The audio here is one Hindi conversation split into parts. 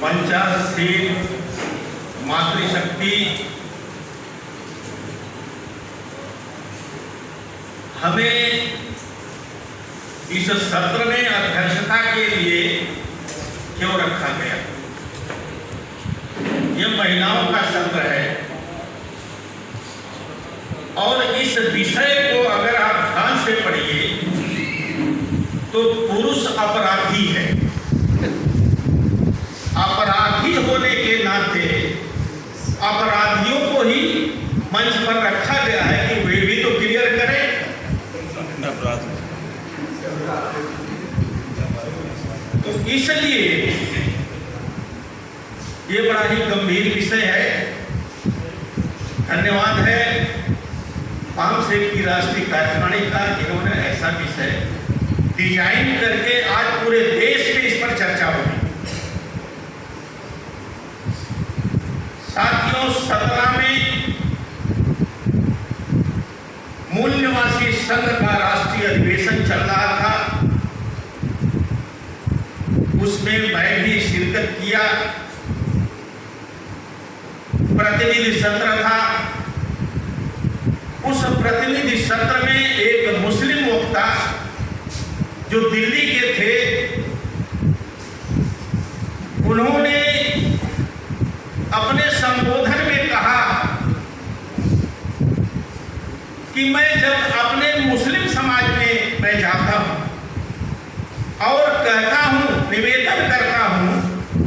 पंचाशील मातृशक्ति हमें इस सत्र में अध्यक्षता के लिए क्यों रखा गया। यह महिलाओं का सत्र है और इस विषय को अगर आप ध्यान से पढ़िए तो पुरुष अपराधी है। अपराधी होने के नाते अपराधियों को ही मंच पर रखा गया है कि वे भी तो क्लियर करें। तो इसलिए ये बड़ा ही गंभीर विषय है। धन्यवाद है पामसेब की राष्ट्रीय कार्यकारिणी का, जिन्होंने ऐसा विषय डिजाइन करके आज पूरे देश में इस पर चर्चा होगी। साथियों, 17 में मूल निवासी संघ का राष्ट्रीय अधिवेशन चल रहा था, उसमें मैं भी शिरकत किया। प्रतिनिधि सत्र था। उस प्रतिनिधि सत्र में एक मुस्लिम वक्ता जो दिल्ली के थे, उन्होंने अपने संबोधन में कहा कि मैं जब अपने मुस्लिम समाज में मैं जाता हूं और कहता हूं, निवेदन करता हूं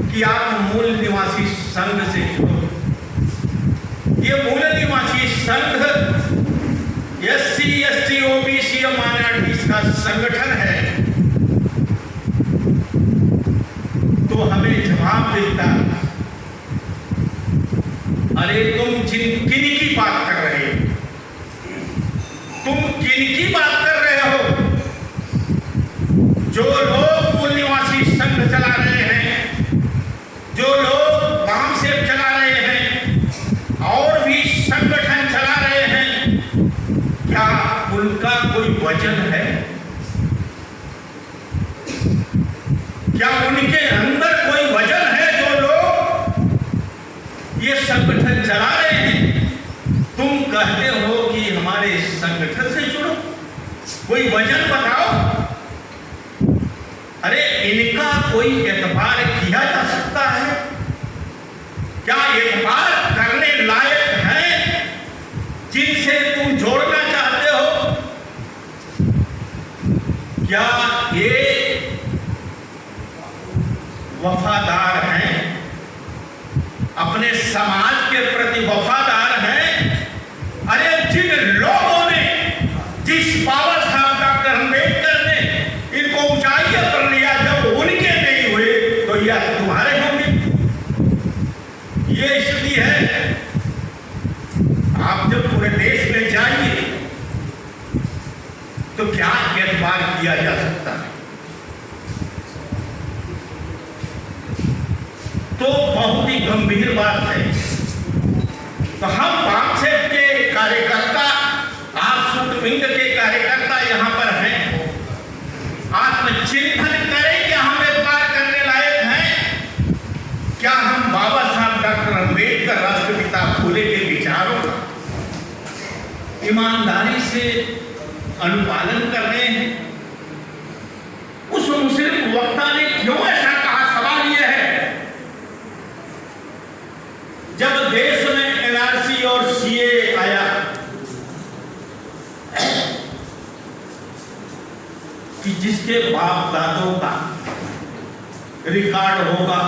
कि आप मूल निवासी संघ से जुड़ो। ये मूल निवासी संघ SC, ST, OBC माइनॉरिटीज का संगठन है। तो हमें जवाब देता, अरे तुम किन की बात कर रहे हो? तुम किन की बात कर रहे हो? जो लोग मूल निवासी संघ चला रहे हैं, जो लोग पामसेब चला रहे हैं और भी संगठन चला रहे हैं, क्या उनका कोई वजन है? क्या उनके अंदर कोई वजन है? जो लोग ये संगठन चला रहे हैं, तुम कहते हो कि हमारे संगठन से जुड़ो, कोई वजन बताओ। अरे इनका कोई एतबार किया जा सकता है? क्या एतबार करने लायक है जिनसे तुम जोड़ना चाहते हो? क्या ये वफादार हैं, अपने समाज के प्रति वफादार हैं? अरे जिन लोगों ने, जिस बाबा साहब डॉक्टर अम्बेडकर ने इनको ऊंचाइयों पर लिया, जब उनके नहीं हुए तो यह तुम्हारे होंगे। ये स्थिति है। आप जब पूरे देश में जाइए तो क्या एतबार किया जा सकता है? तो बहुत ही गंभीर बात है। तो हम पामसेब के कार्यकर्ता, आप सुटविंग के कार्यकर्ता यहां पर हैं, आत्मचिंतन करें कि हम एतबार करने लायक हैं? क्या हम बाबा साहब डॉक्टर अम्बेडकर, राष्ट्रपिता फूले के विचारों का ईमानदारी से अनुपालन कर रहे हैं? उस मुस्लिम वक्ता ने क्यों ऐसा कहा? सवाल यह है, जब देश में NRC और CA आया कि जिसके बाप दादों का रिकॉर्ड होगा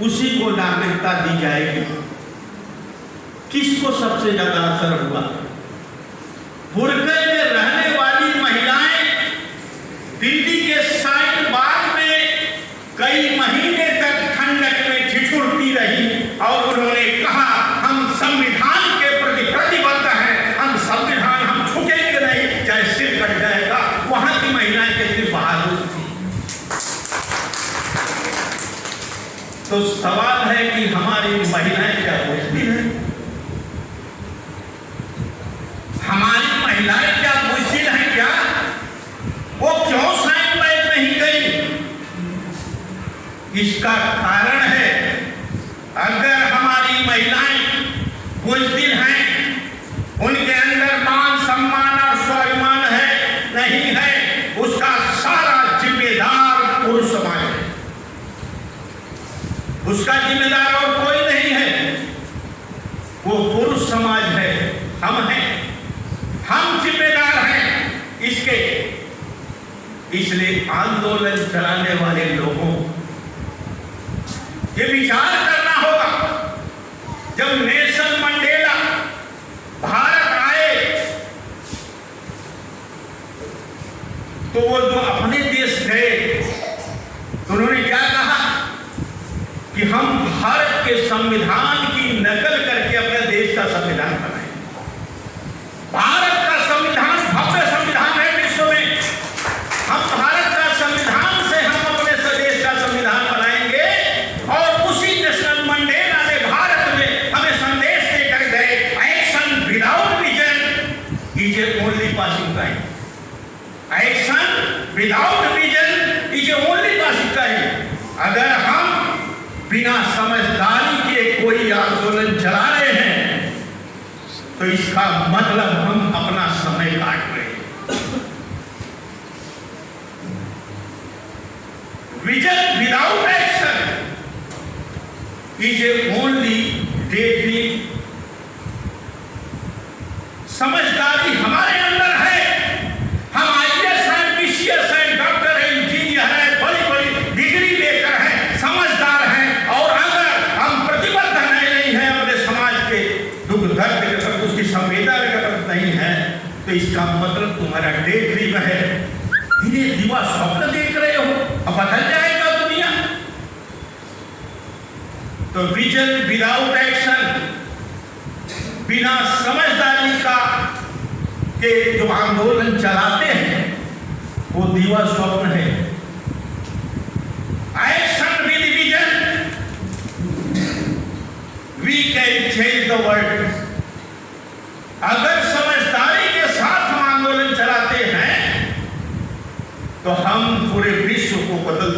उसी को नागरिकता दी जाएगी, किसको सबसे ज्यादा असर हुआ? बुर्के में रहने वाली महिलाएं दिल्ली के शाहीन बाग में कई महीने तक ठंडक में ठिठुरती रही और उन्होंने कहा, हम संविधान के प्रति प्रतिबद्ध हैं, हम संविधान, हम झुकेंगे नहीं, चाहे सिर कट जाएगा। वहां की महिलाएं कितनी बहादुर थी। तो सवाल है कि हमारी महिलाएं क्या बुझती हैं? हमारी महिलाएं क्या बुझती हैं? क्या वो क्यों साइन बैग नहीं गई? इसका कारण है, अगर हमारी महिलाएं बुज़दिल हैं, उनके अंदर मान सम्मान और स्वाभिमान है नहीं है, उसका सारा जिम्मेदार पुरुष समाज है। उसका जिम्मेदार और कोई नहीं है, वो पुरुष समाज है, हम हैं, हम जिम्मेदार हैं इसके। इसलिए आंदोलन चलाने वाले लोगों ये विचार करना होगा, जब नेल्सन मंडेला भारत आए तो वो जो अपने देश गए तो उन्होंने क्या कहा कि हम भारत के संविधान की नकल करके अपने देश का संविधान बनाए। भारत का संविधान भव्य संविधान है विश्व में, हम भारत का संविधान से हम अपने देश का संविधान बनाएंगे। और उसी नेल्सन मंडेला ने भारत में हमें संदेश देकर गए, action without vision is A only passing time. Action without vision is A only passing time. अगर हम बिना समझदारी के कोई आंदोलन चला रहे हैं तो इसका मतलब हम अपना समय काट रहे हैं। Vision without action is A only day dream. समझदारी हमारे अंदर है, हम आईएएस हैं, पीसीएस हैं, डॉक्टर हैं, इंजीनियर हैं, बड़ी बड़ी डिग्री लेकर हैं, समझदार हैं, और अगर हम प्रतिबद्ध नहीं हैं अपने समाज के दुख दर्द के प्रति, उसकी संवेदना के प्रति नहीं है, तो इसका मतलब तुम्हारा डे ड्रीम है, धीरे दिवा स्वप्न देख रहे हो, अब बदल जाएगा दुनिया। तो विजन विदाउट एक्शन, बिना समझदारी का के जो आंदोलन चलाते हैं वो दीवा स्वप्न है। Action with vision we can change the world. अगर समझदारी के साथ हम आंदोलन चलाते हैं तो हम पूरे विश्व को बदल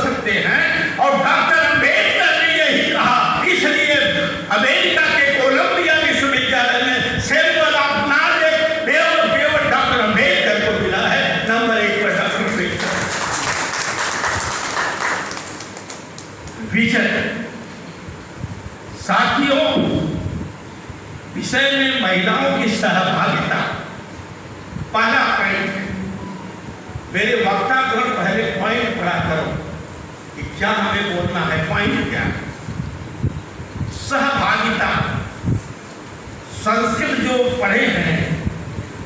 सकते हैं। और डॉक्टर अंबेडकर ने यही कहा, इसलिए अमेरिका के कोलंबिया विश्वविद्यालय में सैमुअल ऑफ नॉलेज केवल डॉक्टर अंबेडकर को मिला है, नंबर 1 पर डॉक्टर अंबेडकर। विजन। साथियों, विषय में महिलाओं की सहभागिता पहला पॉइंट है। मेरे वक्ता को पहले पॉइंट पढ़ा करो कि क्या हमें बोलना है, पॉइंट क्या है। सहभागिता, संस्कृत जो पढ़े हैं,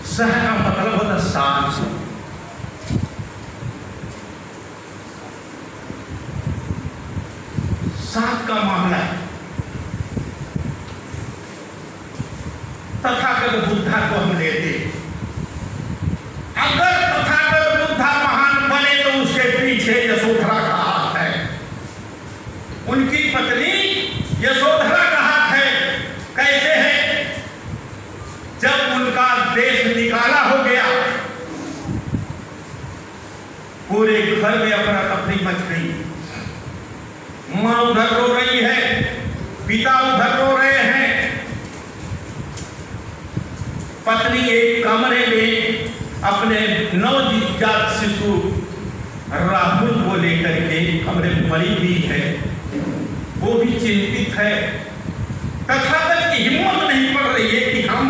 सह का मतलब होता साथ। साथ का मामला है। तथागत बुद्धा को हम लेते, अगर तथागत बुद्धा महान बने तो उसके पीछे यशोधरा का हाथ है। उनकी पत्नी यशोधरा का हाथ है। कैसे है? जब उनका देश निकाला हो गया, पूरे घर में अपना तफरी मच गई। मां उधर रो रही है, पिता उधर रो रहे हैं। पत्नी एक कमरे में अपने नवजात शिशु राहुल को लेकर के कमरे में पड़ी हुई है, वो भी चिंतित है। तथागत की हिम्मत नहीं पड़ रही है कि हम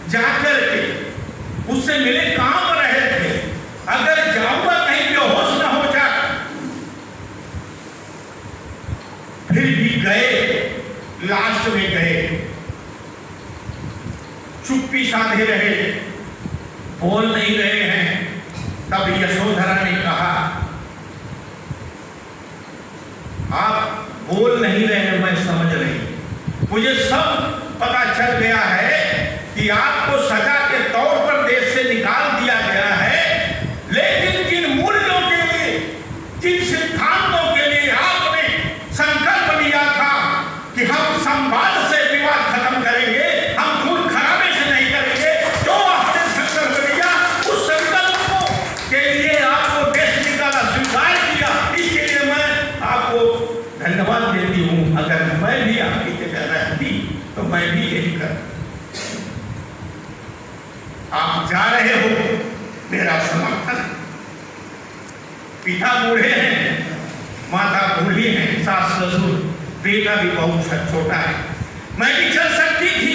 जाकर के उससे मिले, काम रहे थे, अगर जाऊंगा कहीं बेहोश न हो जा। फिर भी गए, लास्ट में गए, चुप्पी साधे रहे, बोल नहीं रहे हैं। तब यशोधरा ने कहा, आप बोल नहीं रहे हैं, मैं समझ रही, मुझे सब पता चल गया है कि आपको सजा के तौर पर देश से निकाल दिया गया है, लेकिन जिन मूल्यों के लिए, जिन सिद्धांतों के लिए आपने संकल्प लिया था कि हम संवाद से विवाद खत्म करेंगे, हम खून खराबे से नहीं करेंगे, जो आपने संकल्प लिया, उस संकल्प के लिए आपको देश निकाला, स्वीकार किया। इसके लिए मैं तो मैं भी यही कर। आप जा रहे हो, मेरा समर्थन। पिता बूढ़े हैं, माता बूढ़ी है, सास ससुर, बेटा भी बहुत छोटा है। मैं भी चल सकती थी,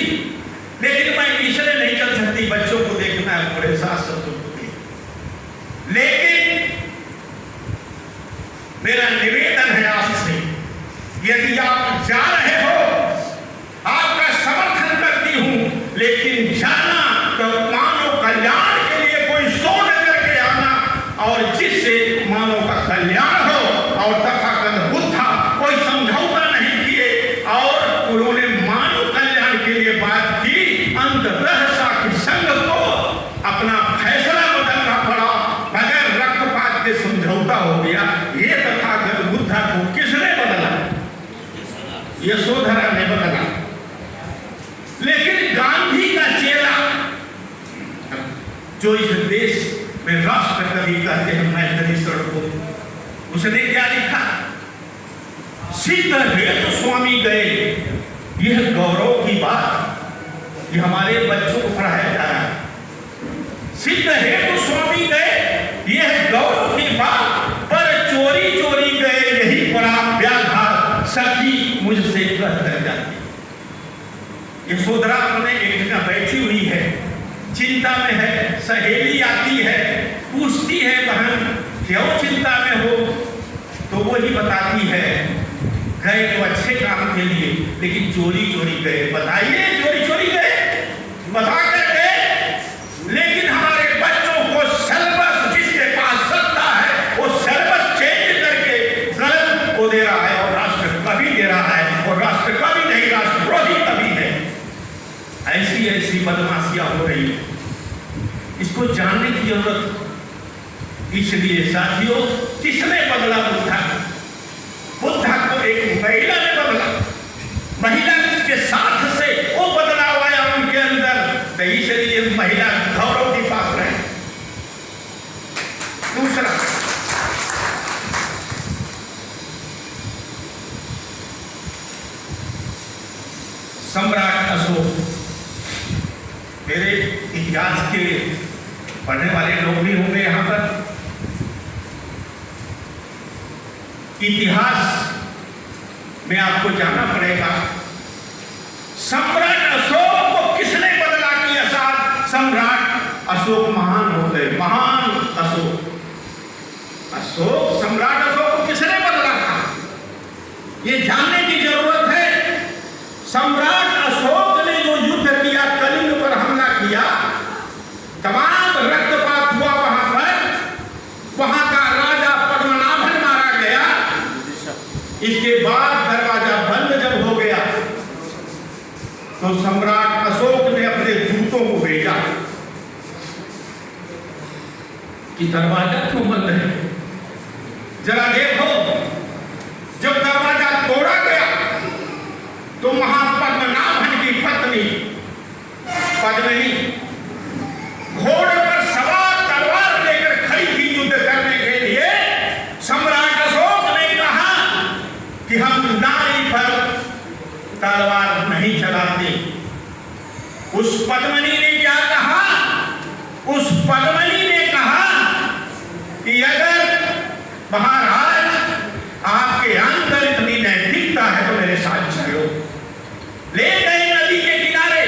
लेकिन मैं इसलिए नहीं चल सकती, बच्चों को देखना है, बूढ़े सास ससुर को देखना। लेकिन मेरा निवेदन है आपसे, यदि आप जा रहे हो, आपका समर्थन करती हूं, लेकिन जाना तो मानव कल्याण के लिए कोई शोध करके आना, और जिससे मानव का कल्याण हो। और तथागत बुद्ध कोई समझौता नहीं किए, और उन्होंने मानव कल्याण के लिए बात की। अंतरहसा के संघ को अपना फैसला बदलना पड़ा, बगैर रक्तपात के समझौता हो गया। ये तथागत बुद्ध को किसने बदला? यशोधरा ने बदला। लेकिन गांधी का चेला, जो इस देश में राष्ट्र कवि कहते हैं मैथिलीश्वर को, उसने क्या लिखा? सिद्ध हेतु स्वामी गए। यह गौरव की बात, ये हमारे बच्चों को पढ़ाया जा रहा है। सिद्ध हेतु स्वामी गए, यह गौरव की बात, पर चोरी चोरी गए, यही बड़ा व्याघात, सखी मुझसे कह कर जाती। यशोधरा अपने एक जगह बैठी हुई है, चिंता में है। सहेली आती है, पूछती है, बहन क्यों चिंता में हो? तो वो ही बताती है, गए तो अच्छे काम के लिए, लेकिन चोरी चोरी गए। बताइए, चोरी चोरी गए, बता कर गए, लेकिन हमारे बच्चों को सिलेबस, जिसके पास सत्ता है, वो सिलेबस चेंज करके गलत को दे रहा है, और राष्ट्र कवि दे रहा है, और राष्ट्र कवि नहीं, राष्ट्रद्रोही कवि है। ऐसी ऐसी बदमाशियां हो रही है, इसको जानने की जरूरत। इसलिए साथियों, किसने बदला बुद्धा? बुद्धा को एक महिला ने बदला। महिला के साथ से वो बदलाव आया उनके अंदर, तो इसलिए महिला गौरव की पात्र है। दूसरा, सम्राट अशोक। मेरे इतिहास के पढ़ने वाले लोग भी होंगे यहां पर। इतिहास में आपको जानना पड़ेगा, सम्राट अशोक को किसने बदला किया? साथ सम्राट अशोक महान हो गए, महान अशोक। अशोक, सम्राट अशोक को किसने बदला था, ये जानने की जरूरत है। सम्राट अशोक ने जो युद्ध किया, कलिंग पर हमला किया, तमाम रक्तपात हुआ वहां पर, वहां का राजा पद्मनाभन मारा गया। इसके बाद दरवाजा बंद जब हो गया, तो सम्राट अशोक ने अपने दूतों को भेजा कि दरवाजा क्यों बंद है, जरा देखो। जब दरवाजा तोड़ा गया, तो महापद्मनाभन की पत्नी पद्मिनी घोड़े पर सवार तलवार लेकर खड़ी थी युद्ध करने के लिए। सम्राट अशोक ने कहा कि हम नारी पर तलवार नहीं चलाते। उस पद्मिनी ने क्या कहा? उस पद्मिनी ने कहा कि अगर महाराज आपके अंदर इतनी नैतिकता है तो मेरे साथ चलो। ले गए नदी के किनारे,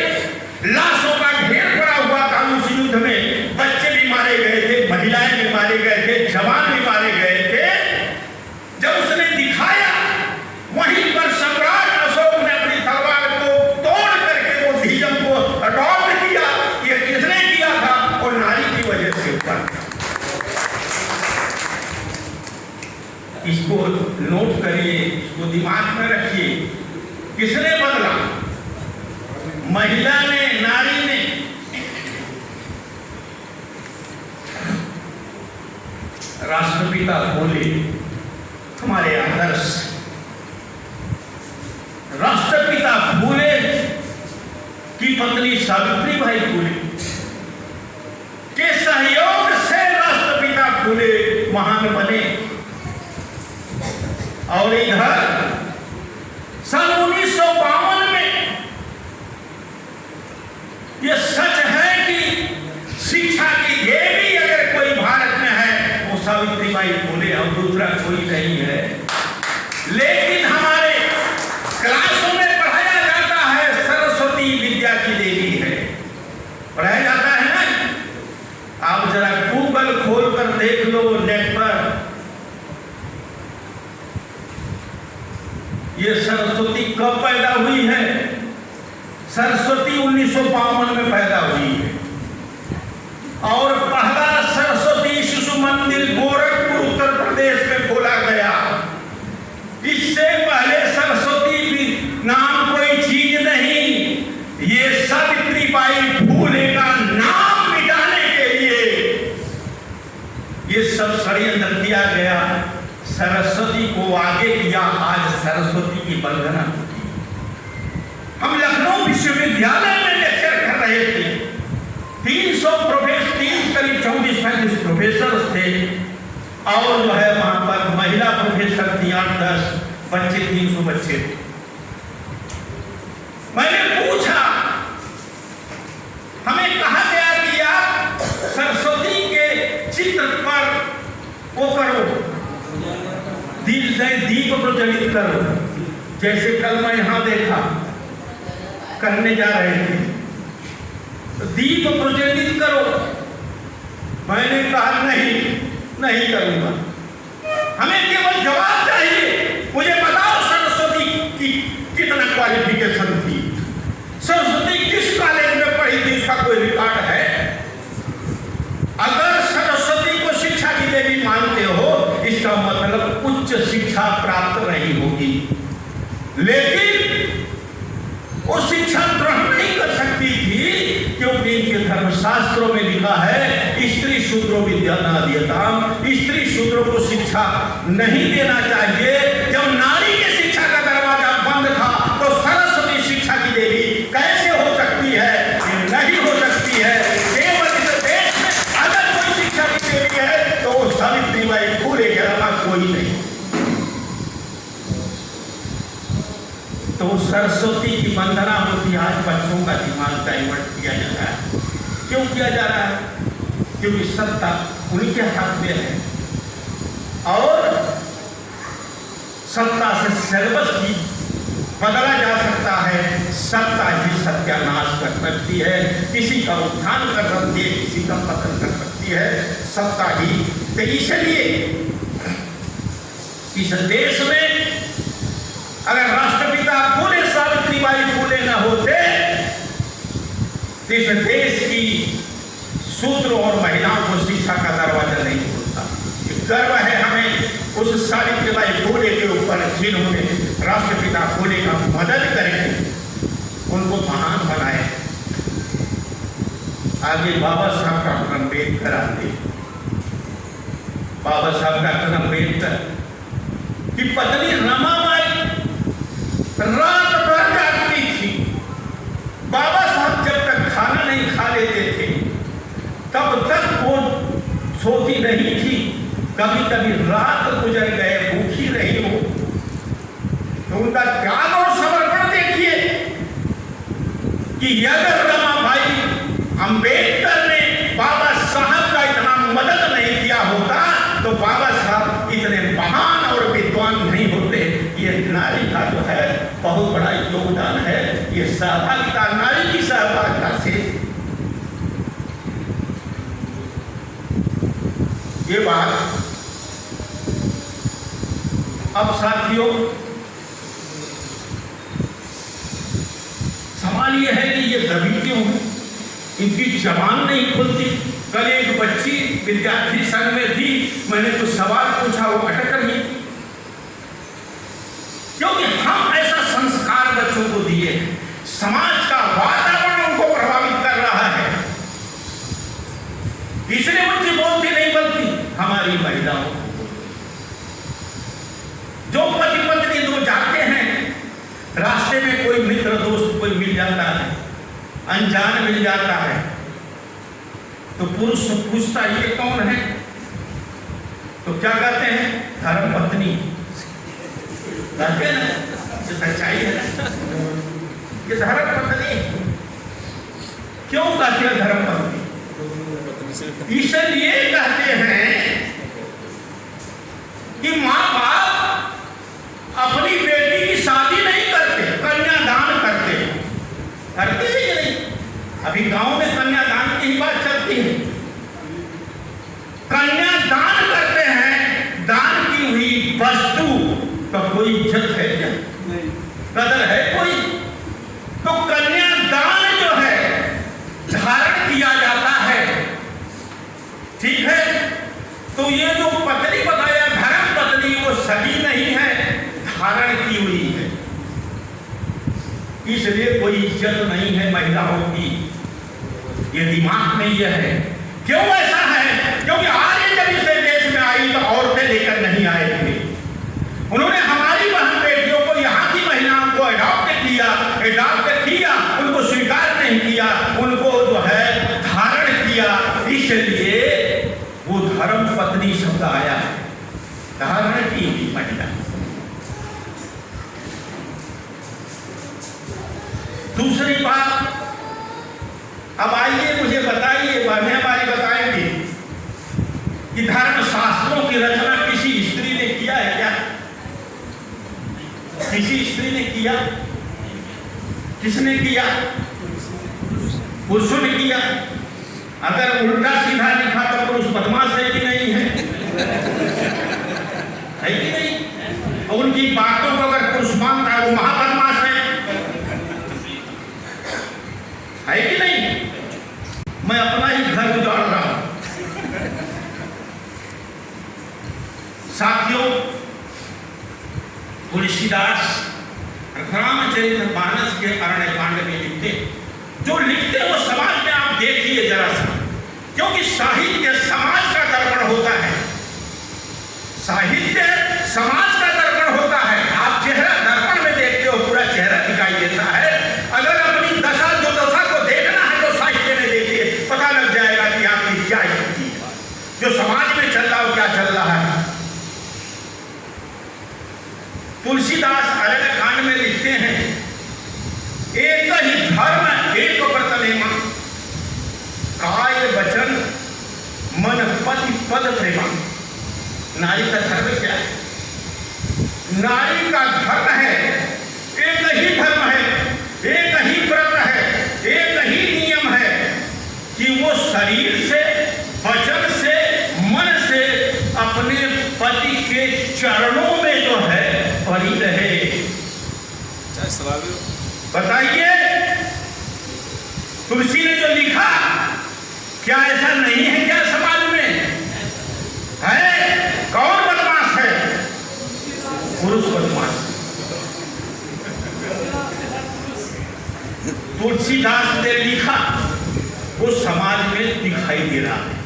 लाशों का ढेर पड़ा हुआ था उस युद्ध में। बच्चे भी मारे गए थे, महिलाएं भी मारे गए थे, जवान भी मारे गए थे। जब उसने दिखाया, वहीं पर सम्राट अशोक ने अपनी तलवार को तोड़ करके वो भीम को अडॉप्ट किया। ये किसने किया था? और नारी की वजह से हुआ। इसको नोट करिए, इसको दिमाग में रखिए। किसने बदला? महिला ने, नारी ने। राष्ट्रपिता बोले, हमारे आदर्श राष्ट्रपिता फूले की पत्नी सावित्रीबाई फूले के सहयोग से राष्ट्रपिता फूले महान बने। और इधर सन 1952 में ये सच है कि शिक्षा की देवी अगर कोई भारत में है वो सावित्रीबाई फुले और दूसरा कोई नहीं है। लेकिन हमारे क्लासों में पढ़ाया जाता है सरस्वती विद्या की देवी है, पढ़ाया जाता है ना। आप जरा गूगल खोल कर देख लो नेट पर, ये सरस्वती कब पैदा हुई है? सरस्वती 1952 में पैदा हुई है और पहला सरस्वती शिशु मंदिर गोरखपुर उत्तर प्रदेश में खोला गया। इससे पहले सरस्वती भी नाम कोई चीज नहीं, ये सावित्रीबाई फुले का नाम मिटाने के लिए ये सब षड्यंत्र किया गया। सरस्वती को आगे किया, आज सरस्वती की वंदना होती। हम लखनऊ विश्वविद्यालय में लेक्चर कर रहे थे, 300 प्रोफेसर, करीब 34-35 प्रोफेसर थे और जो है वहां पर महिला प्रोफेसर थी 8-10 बच्चे, 300 बच्चे थे। मैंने पूछा, हमें कहा गया कि आप सरस्वती के चित्र पर वो करो, दीप प्रज्वलित करो, जैसे कल मैं यहां देखा करने जा रहे थे, तो दीप प्रज्वलित करो। मैंने कहा नहीं करूंगा, हमें केवल जवाब चाहिए। मुझे बताओ सरस्वती की कितना क्वालिफिकेशन थी, सरस्वती किस कॉलेज में पढ़ी थी, इसका कोई रिकॉर्ड है? अगर सरस्वती को शिक्षा की देवी मानते हो, इसका मतलब उच्च शिक्षा प्राप्त नहीं होगी, लेकिन वो शिक्षा ग्रहण नहीं कर सकती थी, क्योंकि इनके धर्मशास्त्रों में लिखा है स्त्री शूद्रो विद्या नादीयताम, स्त्री शूद्रों को शिक्षा नहीं देना चाहिए। जब नारी की शिक्षा का दरवाजा बंद था तो सरस्वती शिक्षा की देवी कैसे हो सकती है? नहीं हो सकती है। केवल इस देश में अगर कोई शिक्षा की देवी है तो वो सावित्रीबाई फुले के अलावा कोई नहीं। तो सरस्वती की वंदना होती, आज बच्चों का दिमाग डाइवर्ट किया जा रहा है। क्यों किया जा रहा है? क्योंकि सत्ता उनके हाथ में है और सत्ता से सर्वस्व भी बदला जा सकता है। सत्ता ही सत्यानाश कर सकती है, किसी का उत्थान कर सकती है, किसी का पतन कर सकती है, सत्ता ही। तो इसलिए इस देश में अगर राष्ट्रपिता फुले सावित्रीबाई फुले न होते, इस देश की शूद्रों और महिलाओं को शिक्षा का दरवाजा नहीं खुलता। गर्व है हमें उस सावित्रीबाई फुले के ऊपर, जिन्होंने राष्ट्रपिता फुले का मदद करके उनको महान बनाए। आगे बाबा साहब का अम्बेडकर आते, बाबा साहब का अम्बेडकर की पत्नी रमाबाई रात भर जागती थी। बाबा साहब जब तक खाना नहीं खा लेते थे तब तक वो सोती नहीं थी। कभी कभी रात गुजर गए, भूखी रही हो, तो उनका त्याग और समर्पण देखिए कि अगर रमाबाई अम्बेडकर ने बाबा साहब का इतना मदद नहीं किया होता तो बाबा साहब इतने महान और विद्वान नहीं होते। ये नारी का जो है बहुत बड़ा योगदान है, ये सहभागिता, नारी की सहभागिता से। ये बात अब साथियों, सवाल ये है कि ये दबी क्यों है, इनकी जबान नहीं खुलती। कल एक बच्ची विद्यार्थी संघ में थी, मैंने कुछ सवाल पूछा, वो अटक रही थी, क्योंकि हम ऐसा संस्कार बच्चों को दिए, समाज का वातावरण उनको प्रभावित कर रहा है, इसलिए बच्चे बोलती नहीं बनती। हमारी महिलाओं जो पति पत्नी दो जाते हैं, रास्ते में कोई मित्र दोस्त कोई मिल जाता है, अनजान मिल जाता है, तो पुरुष पूछता ये कौन है, तो क्या कहते हैं? धर्म पत्नी। कहते हैं ना, ये सच्चाई है ना, ये धर्म पत्नी। क्यों कहते हैं धर्म पत्नी? इसलिए कहते हैं कि माँ बाप अपनी बेटी की शादी नहीं करते, कन्यादान करते हैं कि नहीं? अभी गांव में कन्यादान की ही बात चलती है। कन्यादान करते हैं, दान की हुई वस्तु का कोई इज्जत है क्या? नहीं। कदर है कोई? तो कन्यादान जो है धारण किया जाता है, ठीक है। तो ये जो पत्नी बताया धर्म पत्नी, वो सही नहीं है, धारण की हुई है, इसलिए कोई इज्जत नहीं है महिलाओं की। ये दिमाग में यह है। क्यों ऐसा है? क्योंकि आर्य जब इस देश में आई तो औरतें लेकर नहीं आए थे। उन्होंने हमारी बहन बेटियों को, यहाँ की महिलाओं को अडॉप्ट किया, उनको स्वीकार नहीं किया, उनको जो है धारण किया, इसलिए वो धर्म पत्नी शब्द आया है, धारण की हुई महिला। दूसरी बात, अब आइए मुझे बताइए, बहनें हमारी बताएंगे कि धर्म शास्त्रों की रचना किसी स्त्री ने किया है क्या? किसी स्त्री ने किया? किसने किया? पुरुषों ने किया। अगर उल्टा सीधा लिखा तो पुरुष बदमाश है कि नहीं है? है कि नहीं? और उनकी बातों को अगर पुरुष मानता है वो महाबदमाश है कि नहीं? मैं अपना ही घर उजाड़ रहा हूं। साथियों, तुलसीदास रामचरितमानस के अरण्यकांड में लिखते, जो लिखते वो समाज में आप देखिए जरा सा, क्योंकि साहित्य समाज का दर्पण होता है। साहित्य समाज का दर्पण होता है। आप चेहरा दर्पण में देखते हो, पूरा चेहरा दिखाई देता है। अगर अपनी दशा जो दशा को देखना है तो साहित्य में देखिए, पता लग जाएगा कि आपकी क्या स्थिति है, जो समाज में चल रहा हो, क्या चल रहा है। तुलसीदास अरण्यकांड में लिखते हैं, एक ही धर्म एक व्रत लेमा, काय वचन मन पति पद प्रेमा। नारी का धर्म क्या है? नारी का धर्म है, एक ही धर्म है, एक ही व्रत है, एक ही नियम है कि वो शरीर से, वचन से, मन से अपने पति के चरणों में जो है पड़ी रहे। बताइए, तुलसी ने जो लिखा, क्या ऐसा नहीं है क्या समाज में? है? कौन बदमाश है? पुरुष बदमाश। तुलसीदास ने लिखा, वो समाज में दिखाई दे रहा है,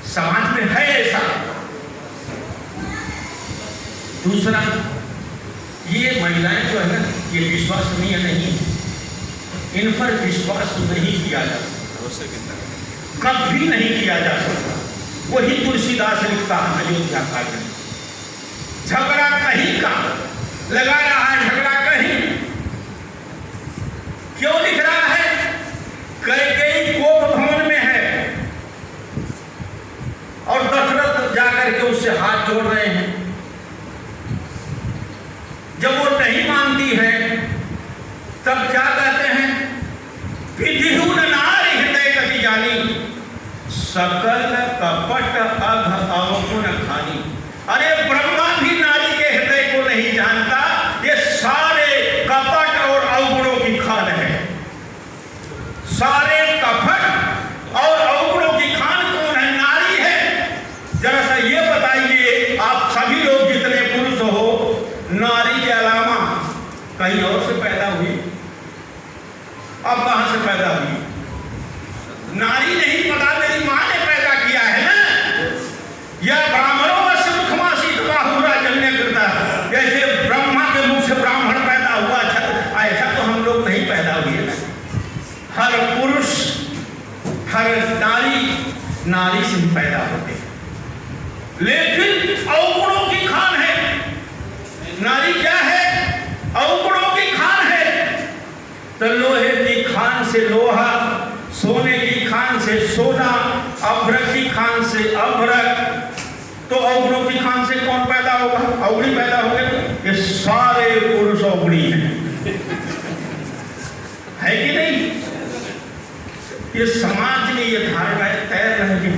समाज में है ऐसा। दूसरा, ये महिलाएं जो है ना, ये विश्वसनीय नहीं है, इन पर विश्वास नहीं किया जा सकता, कभी नहीं किया जा सकता। वही तुलसीदास लिखता है अयोध्या कांड में, झगड़ा कहीं का लगा रहा है, झगड़ा कहीं। क्यों लिख रहा है? कैकेयी कोप भवन में है और दशरथ जाकर के उससे हाथ जोड़ रहे हैं। जब वो नहीं मानती है तब क्या कहते हैं? विधिहून नारी हृदय कभी जानी, सकल कपट अघ अवगुण खानी। अरे ब्रह्मा भी नारी के हृदय को नहीं जानता, ये सारे कपट और अवगुणों की खान है। सारे कपट और अवगुणों की खान कौन है? नारी है। जरा सा ये बताइए, आप सभी लोग जितने पुरुष हो, नारी के अलावा कहीं और से पैदा हुई? अब कहां से पैदा हुई? नारी नहीं पता, मेरी मां ने पैदा किया है ना। या ब्राह्मणों से मुखमासी बाहुरा जन्य करता, जैसे ब्रह्मा के मुख से ब्राह्मण पैदा हुआ, ऐसा तो हम लोग नहीं पैदा हुए ना। हर पुरुष, हर नारी से पैदा होते हैं, लेकिन अवगुणों की खान है। नारी क्या है? अवगुणों की खान है। तो लोहे की खान से लोहा, सोने की खान से सोना, अभ्रक की खान से अभ्रक। तो अवगुणों की खान से कौन पैदा होगा? अवगुणी पैदा होंगे। ये सारे पुरुष अवगुणी हैं, है कि नहीं? ये समाज ने ये धारणाएं तय रहेगी।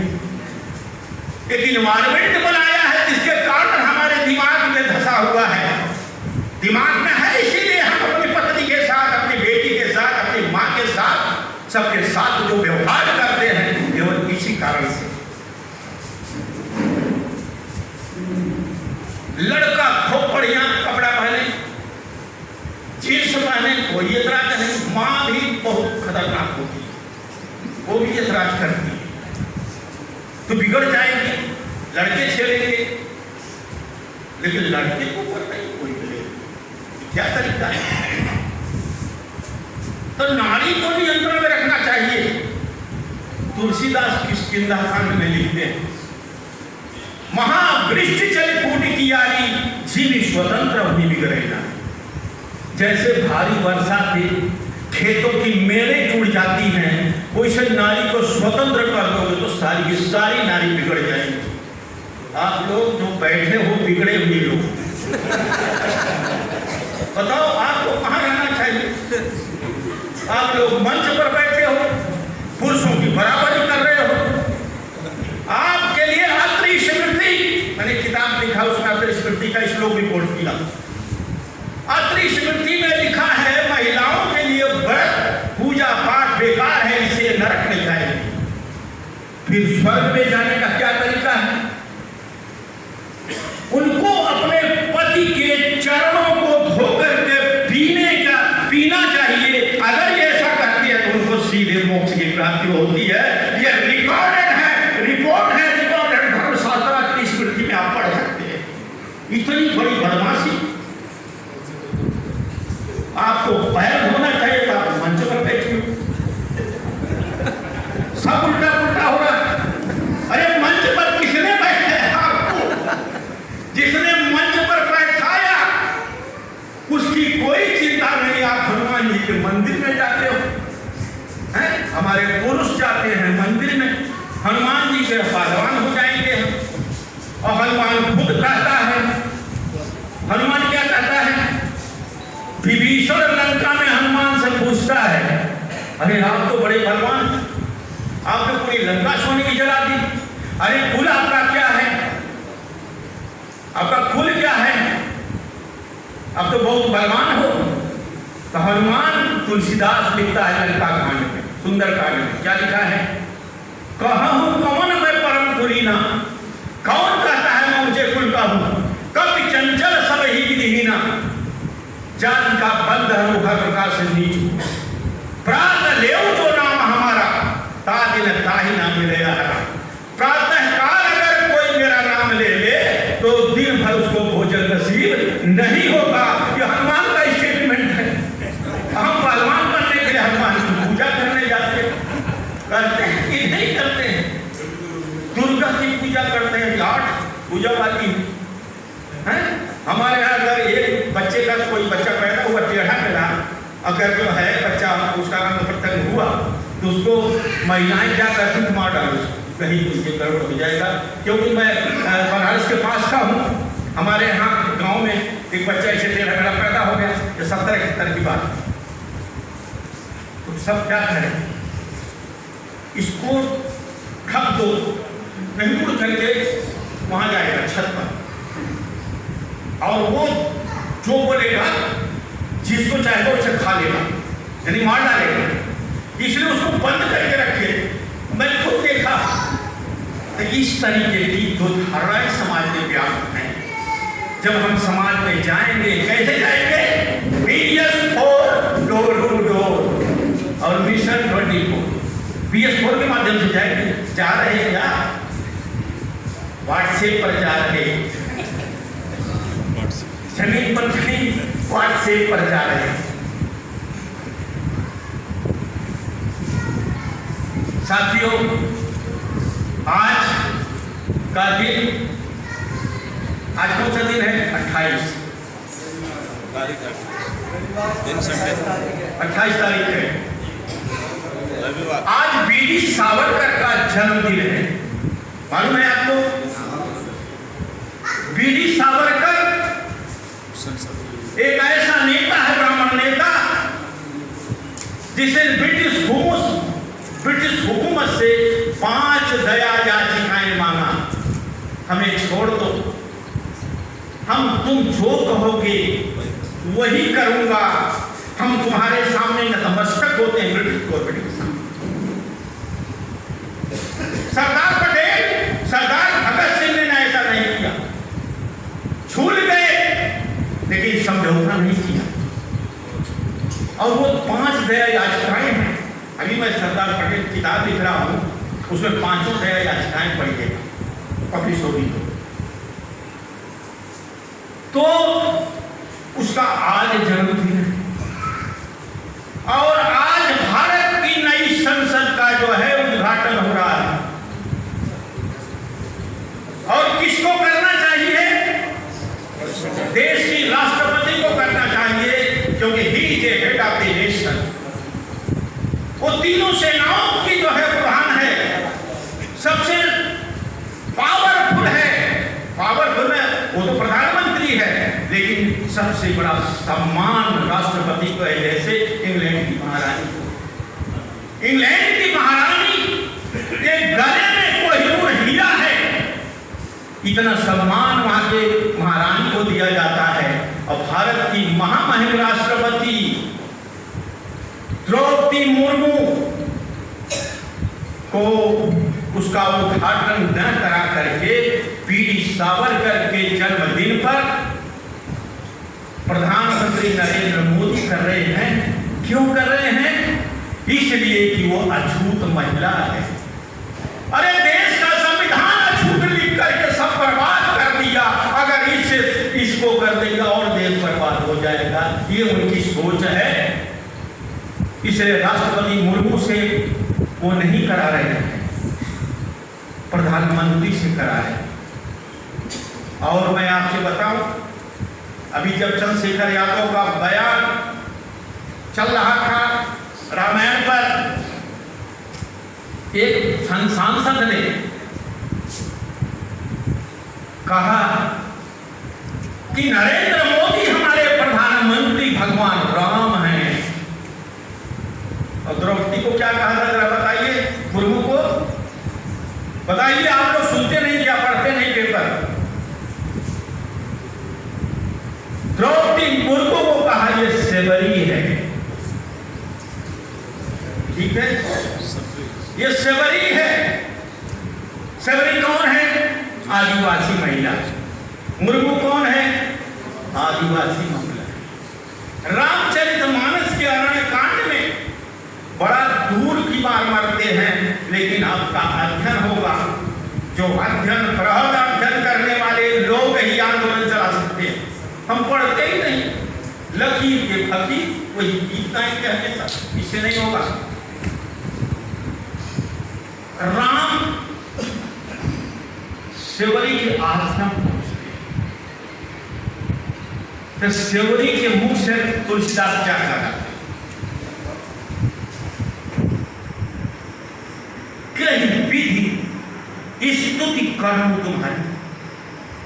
एक इन्वायरमेंट बनाया है जिसके कारण हमारे दिमाग में धसा हुआ है, दिमाग में है, इसीलिए हम अपनी पत्नी के साथ, अपनी बेटी के साथ, अपनी माँ के साथ, सबके साथ जो व्यवहार करते हैं केवल इसी कारण से। लड़का खूब बढ़िया कपड़ा पहने, जींस पहने, कोई ऐतराज नहीं। माँ भी बहुत खतरनाक होती है, वो भी ऐतराज करती है। तो बिगड़ जाएंगे, लड़के छेड़ेंगे, लेकिन लड़के को पर नहीं कोई मिलेगा। क्या तरीका है? तो नारी को नियंत्रण में रखना चाहिए। तुलसीदास किष्किंधा कांड में लिखते हैं, महावृष्टि चली फूट की यारी, जीवी स्वतंत्र भी बिगड़ेगा। जैसे भारी वर्षा से खेतों की मेड़ें टूट जाती हैं, वैसे नारी को स्वतंत्र कर दोगे तो सारी की सारी नारी बिगड़ जाएगी। आप लोग जो बैठे हो बिगड़े हुए लोग, बताओ आपको कहाँ रहना चाहिए? आप लोग मंच पर बैठे हो, पुरुषों की बराबरी कर रहे हो। आपके लिए अत्रि स्मृति, मैंने किताब लिखा, उसमें अत्रि स्मृति का श्लोक भी कोट किया। अत्रि स्मृति में लिखा है, महिलाओं के लिए व्रत पूजा पाठ बेकार है, इसे नरक में जाएगी। फिर स्वर्ग में जाने का क्या तरीका है? उनको अपने पति के चरणों को धोकर के पीना चाहिए। अगर ये ऐसा करती है तो उनको सीधे मोक्ष की प्राप्ति होती है। ये रिकॉर्डेड है, रिपोर्ट है, रिकॉर्डेड धर्मशास्त्र की स्मृति में आप पढ़ सकते हैं। इतनी बड़ी बदमाशी। आपको पैर धोना चाहिए तो आप मंच पर बैठिए, सब उल्टा पुल्टा हो रहा है। अरे मंच पर किसने बैठे हैं आपको? जिसने मंच पर बैठाया उसकी कोई चिंता नहीं। आप हनुमान जी के मंदिर में जाते हो, हैं? हमारे पुरुष जाते हैं मंदिर में, हनुमान जी के पहलवान हो जाएंगे हम। और हनुमान खुद कहता है, हनुमान क्या कहता है? विभीषण लंका में हनुमान से पूछता है, अरे आप तो बड़े बलवान, आपने पूरी लंका सोने की जला दी। अरे कुल आपका क्या है? आपका कुल क्या है? अब तो बहुत बलवान हो। तो हनुमान, तुलसीदास लिखता है लंका कांड में, सुंदर कांड में क्या लिखा है? कहूं कौन मैं परम कुलीना, कौन कहता है मैं मुझे कुल का हूं? कब चंचल सब ही विधिहीना, जाति का बंध हर प्रकार से नीच। प्रातः लेव जो नाम हमारा, तादिन ताही नाम मिले हरा। प्रातः काल अगर कोई मेरा नाम ले ले तो दिन भर उसको भोजन नसीब नहीं होगा। ये हनुमान का स्टेटमेंट है। हम पहलवान बनने के लिए हनुमान की पूजा करने जाते करते हैं कि नहीं करते हैं? दुर्गा की पूजा करते हैं, 8 पूजा वाली है। हमारे यहाँ अगर एक बच्चे का कोई बच्चा पैदा हुआ टेढ़ा मेढ़ा, अगर जो है बच्चा उसका अंग प्रत्यंग हुआ तो उसको महिलाएं क्या करती हैं? मार डालो, कहीं ये गड़बड़ हो जाएगा। क्योंकि मैं बनारस के पास का हूँ, हमारे यहाँ गांव में एक बच्चा ऐसे टेढ़ा मेढ़ा पैदा हो गया, ये 70-71 की बात। तो सब क्या करें? इसको ठप दो, नहीं उड़ करके वहाँ जाएगा छत पर, और वो जो बोलेगा जिसको चाहेगा उसे खा लेगा, यानी मार डालेगा। इसलिए उसको बंद करके रखे। मैं खुद देखा। तो इस तरीके की जो धारणाएं समाज में व्याप्त हैं, जब हम समाज में जाएंगे, कैसे जाएंगे? PS4 डोर टू डोर और मिशन 24 PS4 के माध्यम से जाएंगे। जा रहे हैं क्या? व्हाट्सएप पर जा रहे हैं, जमीन पर नहीं, व्हाट्सएप पर जा रहे हैं। साथियों, आज का दिन, आज कौन सा दिन है? 28 तारीख दिन संडे 28 तारीख है। आज वीर सावरकर का जन्मदिन है, मालूम है आपको? वीर सावरकर एक ऐसा नेता है, ब्राह्मण नेता, जिसे ब्रिटिश हुकूमत से 5 दया याचिकाएं मांगा। हमें छोड़ दो, तुम जो कहोगे वही करूंगा, हम तुम्हारे सामने नतमस्तक होते हैं ब्रिटिश गवर्नमेंट के सामने। सरदार पटेल, सरदार भगत सिंह ने ऐसा नहीं किया, छूट गए लेकिन समझौता नहीं किया। और वो 5 दया याचिकाएं हैं। अभी मैं सरदार पटेल की किताब लिख रहा हूं, उसमें 5 दया याचिकाएं पढ़िएगा, पब्लिश होगी तो उसका आज जन्मदिन है। और आज भारत की नई संसद का जो है उद्घाटन हो रहा है। और किसको करना चाहिए? देश की राष्ट्रपति को करना चाहिए, क्योंकि he is head of the nation. वो तीनों सेनाओं की जो है प्रधान है, सबसे पावरफुल है। पावरफुल है वो तो प्रधानमंत्री है, लेकिन सबसे बड़ा सम्मान राष्ट्रपति को है, जैसे इंग्लैंड की महारानी को। इंग्लैंड की महारानी के गले में कोहिनूर हीरा है, इतना सम्मान वहां के महारानी को दिया जाता है। और भारत की महामहिम राष्ट्रपति द्रौपदी मुर्मू को उसका उद्घाटन न करा करके वीर सावरकर के जन्मदिन पर प्रधानमंत्री नरेंद्र मोदी कर रहे हैं। क्यों कर रहे हैं? इसलिए कि वो अछूत महिला है। अरे देश का संविधान अछूत लिख करके सब बर्बाद कर दिया, अगर इसको कर देगा और देश बर्बाद हो जाएगा, ये उनकी सोच है। इसलिए राष्ट्रपति मुर्मू से वो नहीं करा रहे हैं, प्रधानमंत्री से करा है। और मैं आपसे बताऊं, अभी जब चंद्रशेखर यादव का बयान चल रहा था रामायण पर, एक सांसद ने कहा कि नरेंद्र मोदी हमारे प्रधानमंत्री भगवान राम हैं। और द्रौपदी को क्या कहा था, जरा बताइए, मुर्मू को बताइए। आप लोग सुनते नहीं क्या, पढ़ते नहीं पेपर? द्रौपदी मुर्मू को कहा ये सेवरी है, ठीक है, ये सेवरी है। सेवरी कौन है? आदिवासी महिला। मुर्मू कौन है? आदिवासी महिला। रामचरितमानस के अरण्य कांड में बड़ा दूर की बात मरते हैं, लेकिन आपका अध्ययन होगा, जो अध्ययन बृहद अध्ययन करने वाले लोग ही आंदोलन चला सकते हैं। हम पढ़ते ही नहीं, लकीर के फकीर वही गीत गाएंगे हमेशा, इससे नहीं होगा। राम सेवरी के आश्रम पहुंचते, तो सेवरी के मुख से तुलसीदास क्या कहा? कहीं विधि स्तुति करूं तुम्हारी।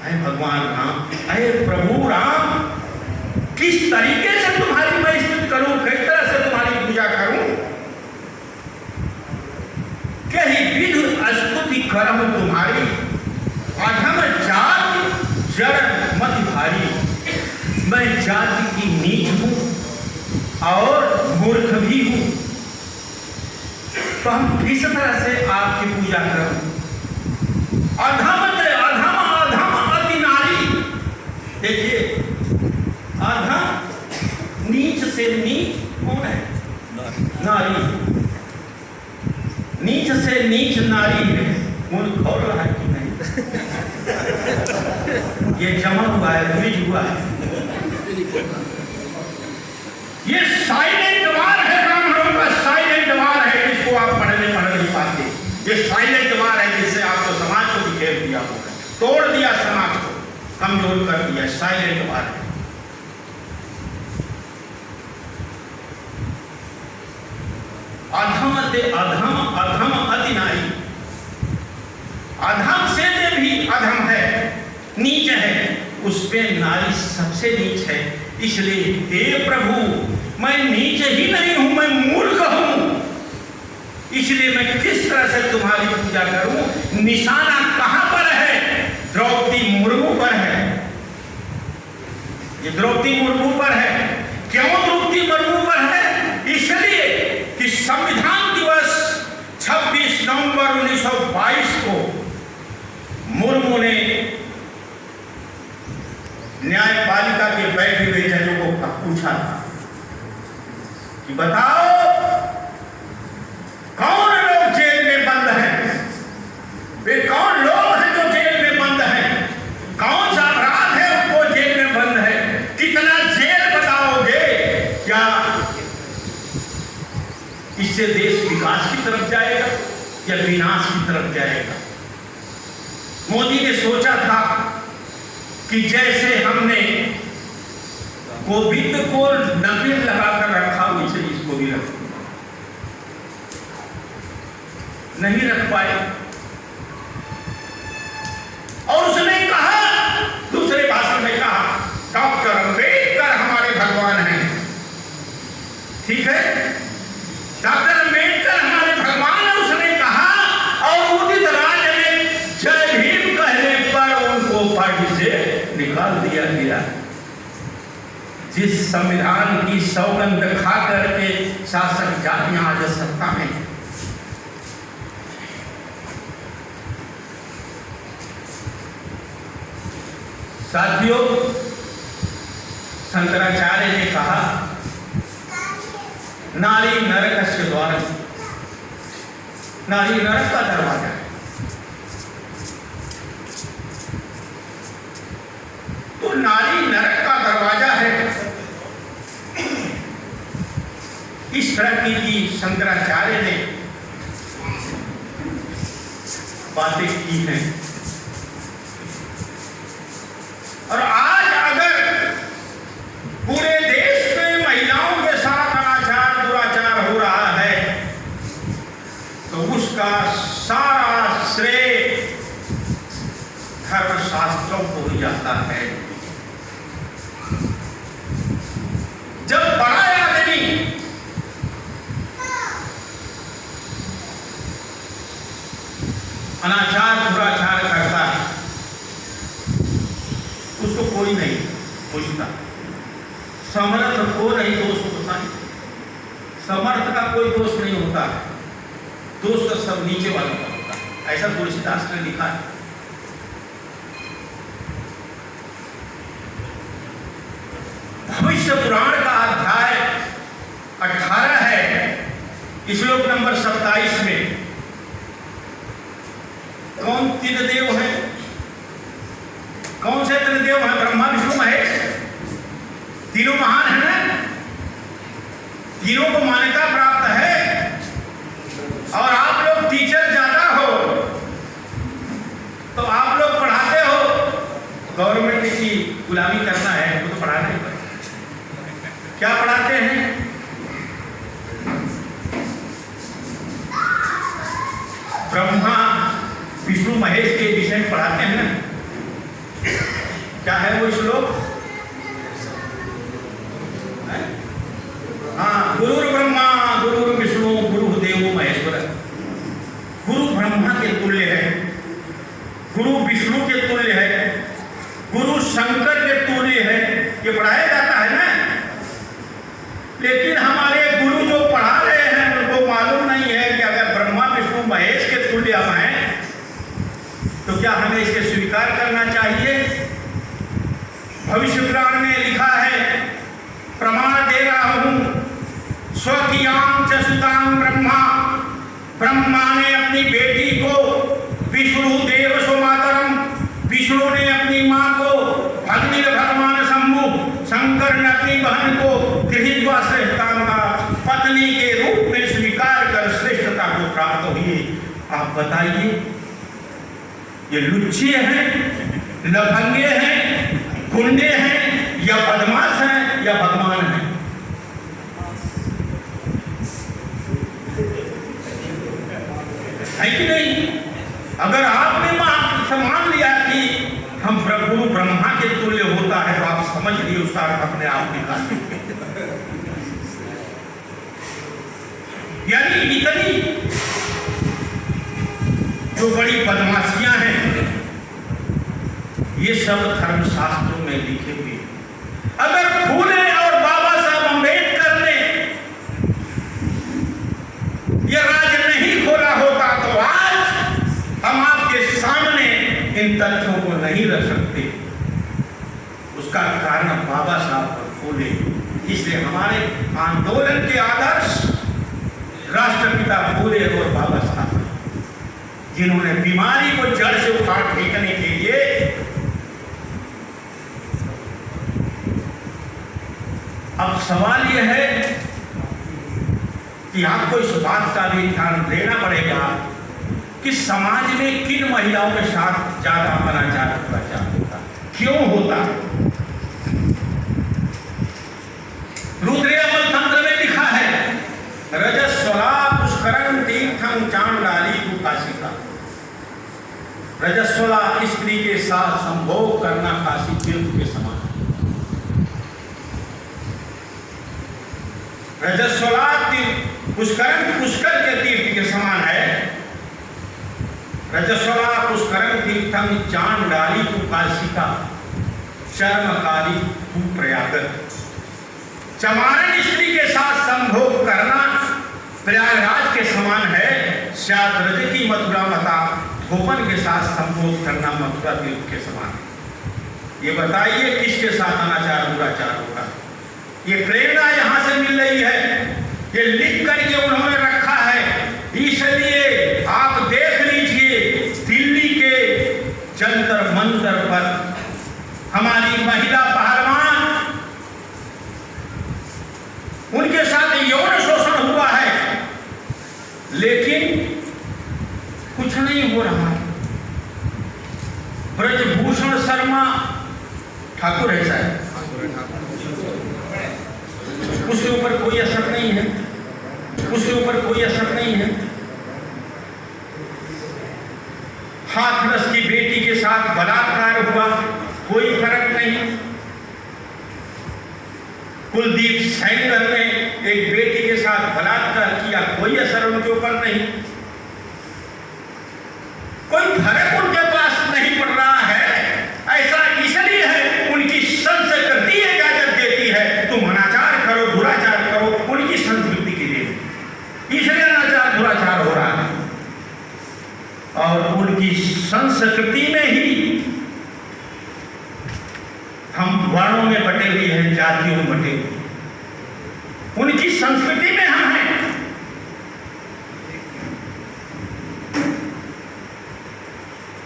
अरे भगवान राम, अरे प्रभु राम, किस तरीके से तुम्हारी मैं स्तुति करूं, किस तरह से तुम्हारी पूजा करूं? कहीं विधि स्तुति करूं तुम्हारी, अधम जाति जड़ मत भारी। मैं जाति की नीच हूं और मूर्ख भी हूं, तो हम किस तरह से आपकी पूजा करूं? अधम अधम अधम अति नारी। देखिए, अधम नीच से नीच कौन है? नारी। नीच से नीच नारी है। मुंह खोल रहा है कि नहीं? ये जमा हुआ है, ब्रिज हुआ है। ये साइलेंट वार है, ब्राह्मणों का साइलेंट वार है, जिसको आप पढ़ नहीं पाते। ये साइलेंट वार है, जिससे आपको समाज को बिखेर दिया होगा, तोड़ दिया समाज को, कमजोर कर दिया। साइलेंट वार है। अधम दे अधम अधम अति नारी, अधम से भी अधम है, नीच है, उस पे नारी सबसे नीच है। इसलिए हे प्रभु, मैं नीच ही नहीं हूं, मैं मूर्ख हूं, इसलिए मैं किस तरह से तुम्हारी पूजा करूं? निशाना कहां पर है? द्रौपदी मुर्मू पर है। ये द्रौपदी मुर्मू पर है। क्यों द्रौपदी मुर्मू पर है? इसलिए कि संविधान दिवस 26 नवंबर 1922 को मुर्मू ने न्यायपालिका के बैठे हुए जजों को पूछा था कि बताओ कौन लोग जेल में बंद हैं? वे कौन लोग हैं जो जेल में बंद हैं? कौन सा अपराध है उनको जेल में बंद है? कितना जेल बताओगे? क्या इससे देश विकास की तरफ जाएगा या विनाश की तरफ जाएगा? मोदी ने सोचा था कि जैसे हमने कोविड को नकेल लगाकर रखा, वैसे इसको भी रख नहीं रख पाए। और उसने कहा, दूसरे भाषण में कहा, डॉक्टर अंबेडकर हमारे भगवान हैं। ठीक है, डॉक्टर अंबेडकर हमारे भगवान है, उसने कहा। और उदित राज ने जय भीम कहने पर उनको पार्टी से निकाल दिया गया। जिस संविधान की सौगंध खा करके शासक जातियां आज सत्ता में, साथियों, शंकराचार्य ने कहा नारी नरक से द्वार, नारी नरक का दरवाजा है। तो नारी नरक का दरवाजा है, इस तरह की शंकराचार्य ने बातें की हैं। और आज अगर पूरे देश में महिलाओं के साथ अनाचार दुराचार हो रहा है तो उसका सारा श्रेय धर्मशास्त्रों को ही जाता है। जब बड़ा आदमी अनाचार दुराचार करता है उसको कोई नहीं पूछता, समर्थ को नहीं दोष होता है, समर्थ का कोई दोष नहीं होता, दोष तो सब नीचे वालों का होता है। ऐसा तुलसीदास ने लिखा है। भविष्य पुराण का अध्याय 18 है, श्लोक नंबर 27 में कौन तीन देव हैं? कौन से तीन देव हैं? ब्रह्मा विष्णु महेश, तीनों महान हैं ना, तीनों को मान्यता प्राप्त है। और आप लोग टीचर ज्यादा हो तो आप लोग पढ़ाते हो, गवर्नमेंट की गुलामी करना है वो तो पढ़ाना ही पड़ेगा। क्या पढ़ाते हैं? ब्रह्मा विष्णु महेश के विषय में पढ़ाते हैं ना। क्या है वो श्लोक? हाँ, गुरु ब्रह्मा गुरु विष्णु गुरु देवो महेश्वर। गुरु ब्रह्मा के तुल्य है, गुरु विष्णु के तुल्य है, गुरु शंकर के तुल्य है, ये पढ़ाया जाता है ना। लेकिन हमारे गुरु जो पढ़ा रहे हैं उनको मालूम नहीं है कि अगर ब्रह्मा विष्णु महेश के तुल्य हम हैं तो क्या हमें इसे स्वीकार करना चाहिए? भविष्य पुराण में लिखा है, प्रमाण दे रहा हूं, स्वकीयां च सुतां ब्रह्मा, ब्रह्मा ने अपनी बेटी को विष्णु देव सोमातरम, विष्णु ने अपनी मां को भगनीर भगवान शंभु, शंकर ने अपनी बहन को गृहीत्वा श्रेष्ठतां का पत्नी के रूप में स्वीकार कर श्रेष्ठता को प्राप्त हुई। आप बताइए, ये लुच्चे हैं, लफंगे हैं, गुंडे हैं, या बदमाश हैं, या भगवान हैं? कि नहीं? अगर आपने मान लिया कि हम गुरु ब्रह्मा के तुल्य होता है तो आप समझ लिए उसका अर्थ अपने आप निकाल। यानी इतनी जो बड़ी बदमाशियां हैं ये सब धर्मशास्त्रों में लिखे हुए। अगर फूले और बाबा साहब अम्बेडकर ने ये राज नहीं खोला होता तो आज हम आपके सामने इन तथ्यों को नहीं रख सकते। उसका कारण बाबा साहब पर खोले। इसलिए हमारे आंदोलन के आदर्श राष्ट्रपिता फूले और बाबा साहब जिन्होंने बीमारी को जड़ से उखाड़ फेंकने के लिए अब सवाल यह है कि आपको इस बात का भी ध्यान देना पड़ेगा कि समाज में किन महिलाओं के साथ ज्यादा अनाचार अत्याचार होता, क्यों होता? रुद्रयामल तंत्र में लिखा है रजस्वला पुष्करं तीर्थं चांडाली कुकाशिका। रजस्वला स्त्री के साथ संभोग करना काशी तीर्थ के समान। रजस्वला पुष्करं पुष्कर के तीर्थ के समान है। रजस्वला पुष्करं तीर्थं चांडाली कुकाशिका चर्मकारी कुप्रयागत। चमारण स्त्री के साथ संभोग करना प्रयागराज के समान है। शाद्रज की मथुरा मता धोबन के साथ संभोग करना मथुरा तीर्थ के समान है। ये बताइए किसके साथ अनाचार दुराचार होगा? ये प्रेरणा यहाँ से मिल रही है, ये लिख करके उन्होंने रखा है। इसलिए आप देख लीजिए दिल्ली के जंतर मंतर पर हमारी महिला पहलवान उनके साथ यौन शोषण हुआ है लेकिन कुछ नहीं हो रहा है। ब्रजभूषण शर्मा ठाकुर है शायद, उसके ऊपर कोई असर नहीं है, उसके ऊपर कोई असर नहीं है। हाथरस की बेटी के साथ बलात्कार हुआ, कोई फर्क नहीं। कुलदीप सेंगर ने एक बेटी के साथ बलात्कार किया, कोई असर उनके ऊपर नहीं। कोई फर्क उनके पास नहीं पड़ रहा है। ऐसा इसलिए है उनकी संस्कृति इजाजत देती है तुम अनाचार करो दुराचार करो, उनकी संस्कृति की देती, इसलिए अनाचार दुराचार हो रहा है। और उनकी संस्कृति में ही हम वर्णों में बटे हुए हैं, जातियों में बटे हुए, उनकी संस्कृति में हम हैं।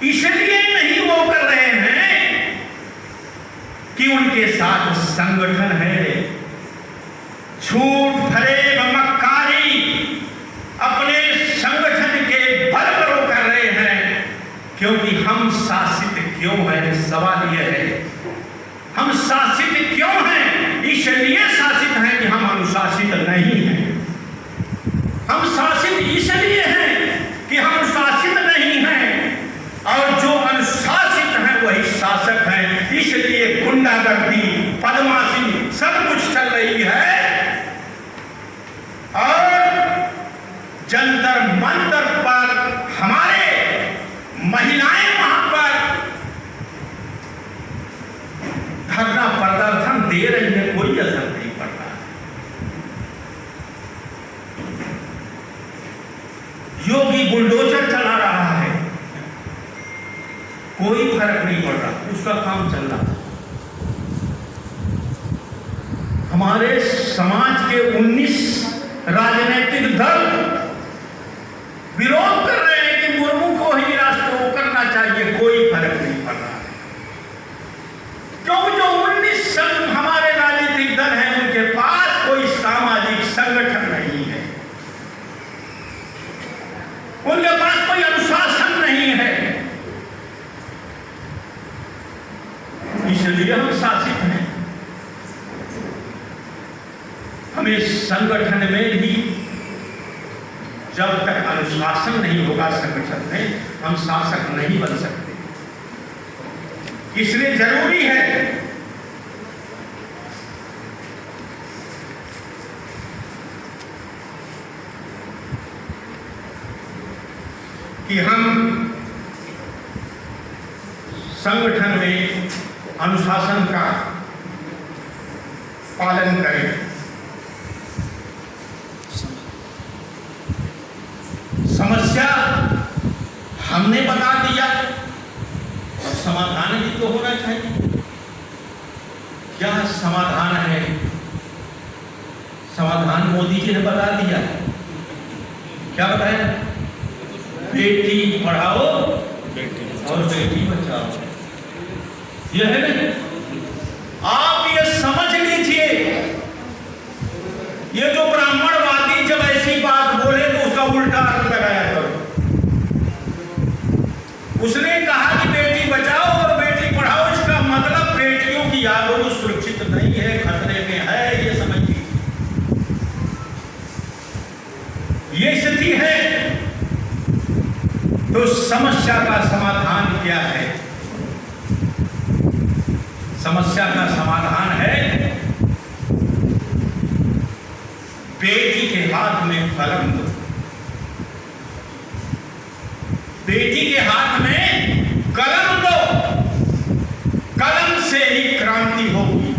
इसलिए नहीं वो कर रहे हैं कि उनके साथ संगठन है। झूठ फरेब मक्कारी अपने संगठन के बल पर वो कर रहे हैं। क्योंकि हम शासित क्यों हैं? सवाल यह है हम शासित क्यों हैं? इसलिए शासित हैं कि हम अनुशासित नहीं हैं। हम शासित इसलिए हैं कि हम शासित नहीं हैं, और जो अनुशासित हैं वही शासक हैं। इसलिए गुंडागर्दी बदमाशी सब कुछ चल रही है। और जंतर मंतर पर हमारे महिलाएं वहां पर धरना प्रदर्शन दे रही है, कोई असर नहीं पड़ रहा। योगी बुलडोजर चला रहा है, कोई फर्क नहीं पड़ रहा, उसका काम चल रहा। हमारे समाज के 19 राजनीतिक दल विरोध कर रहे हैं कि मुर्मू को ही राष्ट्र को करना चाहिए, कोई फर्क नहीं पड़ रहा है। क्योंकि जो 19 हमारे राजनीतिक दल हैं उनके पास कोई सामाजिक संगठन नहीं है, उनके पास कोई अनुशासन नहीं है। इसलिए हम शासित हैं। हमें संगठन में भी जब तक अनुशासन नहीं होगा संगठन में, हम शासक नहीं बन सकते। इसलिए जरूरी है कि हम संगठन में अनुशासन का पालन करें। समस्या हमने बता दिया और समाधान भी तो होना चाहिए। क्या समाधान है? समाधान मोदी जी ने बता दिया। क्या बताया? बेटी पढ़ाओ और बेटी बचाओ। यह है ना? आप ये समझ लीजिए, ये जो ब्राह्मणवादी जब ऐसी बात बोले तो उसका उल्टा अर्थ लगाया करो। उसने कहा कि बेटी बचाओ और बेटी पढ़ाओ, इसका मतलब बेटियों की आबरू सुरक्षित नहीं है, खतरे में है, ये समझिए। ये स्थिति है तो समस्या का समाधान क्या है? समस्या का समाधान है बेटी के हाथ में कलम दो। बेटी के हाथ में कलम दो, कलम से ही क्रांति होगी।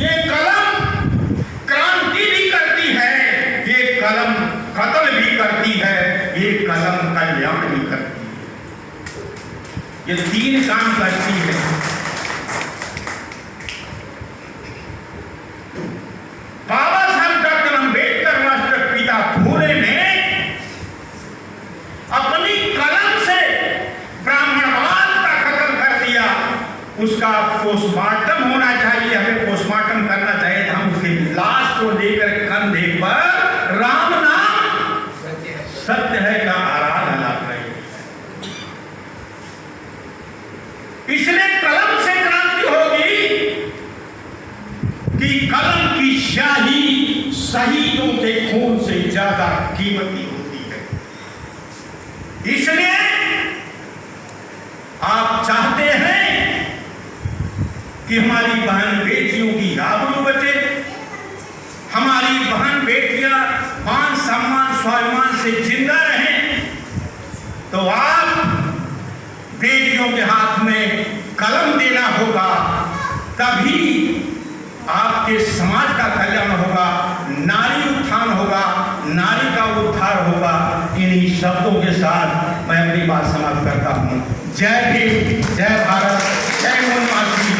ये कलम क्रांति भी करती है, ये कलम कत्ल भी करती है, ये कलम कल्याण भी करती है। ये तीन काम करती है। बाबा साहब डॉक्टर अंबेडकर राष्ट्रपिता फूले ने अपनी कलम से ब्राह्मणवाद का कत्ल कर दिया। उसका पोस्टमार्टम होना चाहिए, हमें पोस्टमार्टम करना चाहिए था। हम उसकी लाश को लेकर कंधे पर राम नाम सत्य है का आराधना कर रही है। इसलिए कलम से क्रांति होगी कि कलम की स्याही शहीदों के खून से ज्यादा कीमती होती है। इसलिए आप चाहते हैं कि हमारी बहन बेटियों की आबरू बचे, हमारी बहन बेटियां मान सम्मान स्वाभिमान से जिंदा रहें, तो आप बेटियों के हाथ में कलम देना होगा। तभी आपके समाज का कल्याण होगा, नारी उत्थान होगा, नारी का उद्धार होगा। इन्हीं शब्दों के साथ मैं अपनी बात समाप्त करता हूँ। जय भीम, जय भारत, जय मोहन मासी।